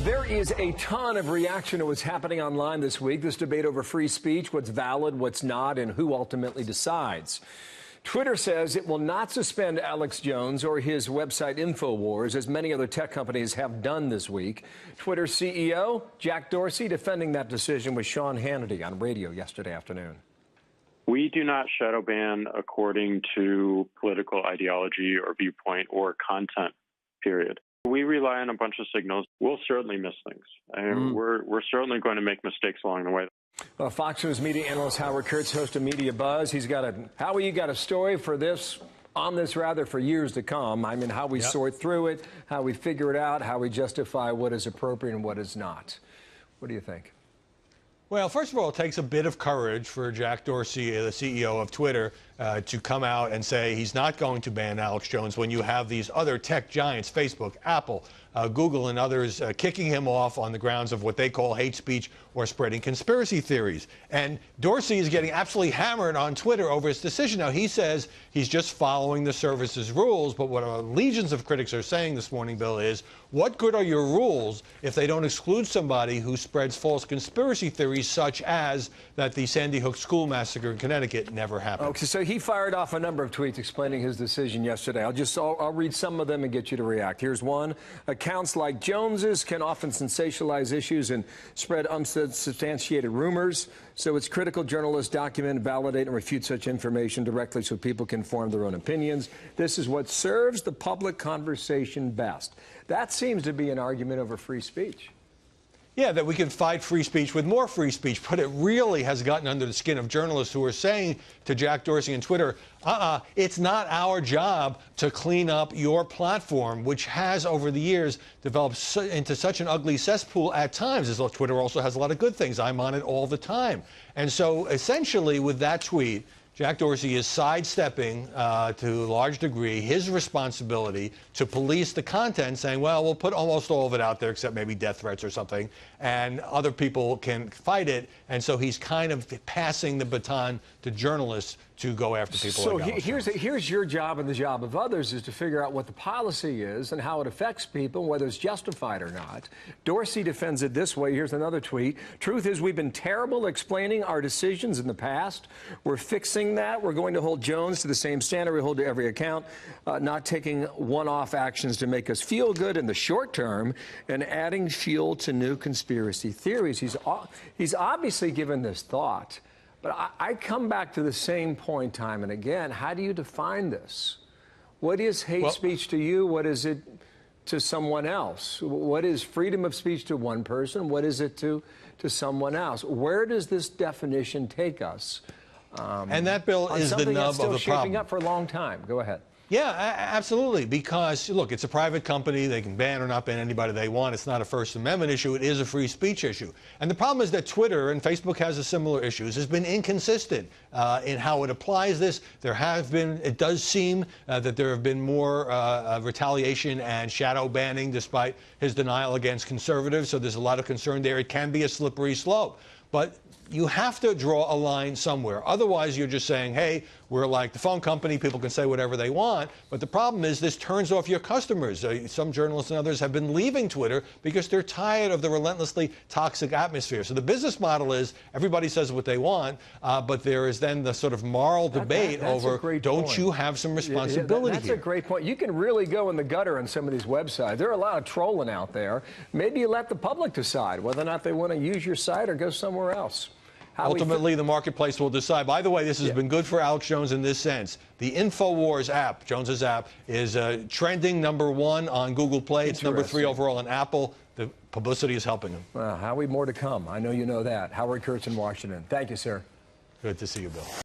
There is a ton of reaction to what's happening online this week. This debate over free speech, what's valid, what's not, and who ultimately decides. Twitter says it will not suspend Alex Jones or his website Infowars, as many other tech companies have done this week. Twitter CEO Jack Dorsey defending that decision with Sean Hannity on radio yesterday afternoon. We do not shadow ban according to political ideology or viewpoint or content, period. We rely on a bunch of signals. We'll certainly miss things. And we're certainly going to make mistakes along the way. Well, Fox News media analyst Howard Kurtz hosts a Media Buzz. He's got you got a story for this, for years to come. I mean, how we sort through it, how we figure it out, how we justify what is appropriate and what is not. What do you think? Well, first of all, it takes a bit of courage for Jack Dorsey, the CEO of Twitter, to come out and say he's not going to ban Alex Jones when you have these other tech giants, Facebook, Apple, Google, and others kicking him off on the grounds of what they call hate speech or spreading conspiracy theories. And Dorsey is getting absolutely hammered on Twitter over his decision. Now, he says he's just following the service's rules, but what legions of critics are saying this morning, Bill, is what good are your rules if they don't exclude somebody who spreads false conspiracy theories, such as that the Sandy Hook school massacre in Connecticut never happened? Okay, so he fired off a number of tweets explaining his decision yesterday. I'll read some of them and get you to react. Here's one. Accounts like Jones's can often sensationalize issues and spread unsubstantiated rumors. So it's critical journalists document, validate, and refute such information directly so people can form their own opinions. This is what serves the public conversation best. That seems to be an argument over free speech. Yeah, that we can fight free speech with more free speech, but it really has gotten under the skin of journalists who are saying to Jack Dorsey and Twitter, it's not our job to clean up your platform, which has over the years developed into such an ugly cesspool at times, as though Twitter also has a lot of good things. I'm on it all the time. And so essentially with that tweet, Jack Dorsey is sidestepping, to a large degree, his responsibility to police the content, saying, well, we'll put almost all of it out there, except maybe death threats or something, and other people can fight it. And so he's kind of passing the baton to journalists to go after people like Alex Jones. Here's your job and the job of others is to figure out what the policy is and how it affects people, whether it's justified or not. Dorsey defends it this way. Here's another tweet. Truth is, we've been terrible explaining our decisions in the past. We're fixing that. We're going to hold Jones to the same standard we hold to every account, not taking one-off actions to make us feel good in the short term and adding fuel to new conspiracy theories. He's obviously given this thought. But I come back to the same point time and again. How do you define this? What is hate speech to you? What is it to someone else? What is freedom of speech to one person? What is it to someone else? Where does this definition take us? And that, Bill, is the nub of the problem. Shaping up for a long time. Go ahead. Yeah, absolutely, because, look, it's a private company. They can ban or not ban anybody they want. It's not a First Amendment issue. It is a free speech issue. And the problem is that Twitter, and Facebook has a similar issues, has been inconsistent in how it applies this. It does seem that there have been more retaliation and shadow banning despite his denial against conservatives. So there's a lot of concern there. It can be a slippery slope. But you have to draw a line somewhere. Otherwise, you're just saying, hey, we're like the phone company. People can say whatever they want. But the problem is this turns off your customers. Some journalists and others have been leaving Twitter because they're tired of the relentlessly toxic atmosphere. So the business model is everybody says what they want, but there is then the sort of moral debate over, don't you have some responsibility here? That's a great point. You can really go in the gutter on some of these websites. There are a lot of trolling out there. Maybe you let the public decide whether or not they want to use your site or go somewhere else. Ultimately, the marketplace will decide. By the way, this has been good for Alex Jones in this sense. The Infowars app, Jones's app, is trending #1 on Google Play. It's #3 overall on Apple. The publicity is helping him. Well, Howie, more to come. I know you know that. Howard Kurtz in Washington. Thank you, sir. Good to see you, Bill.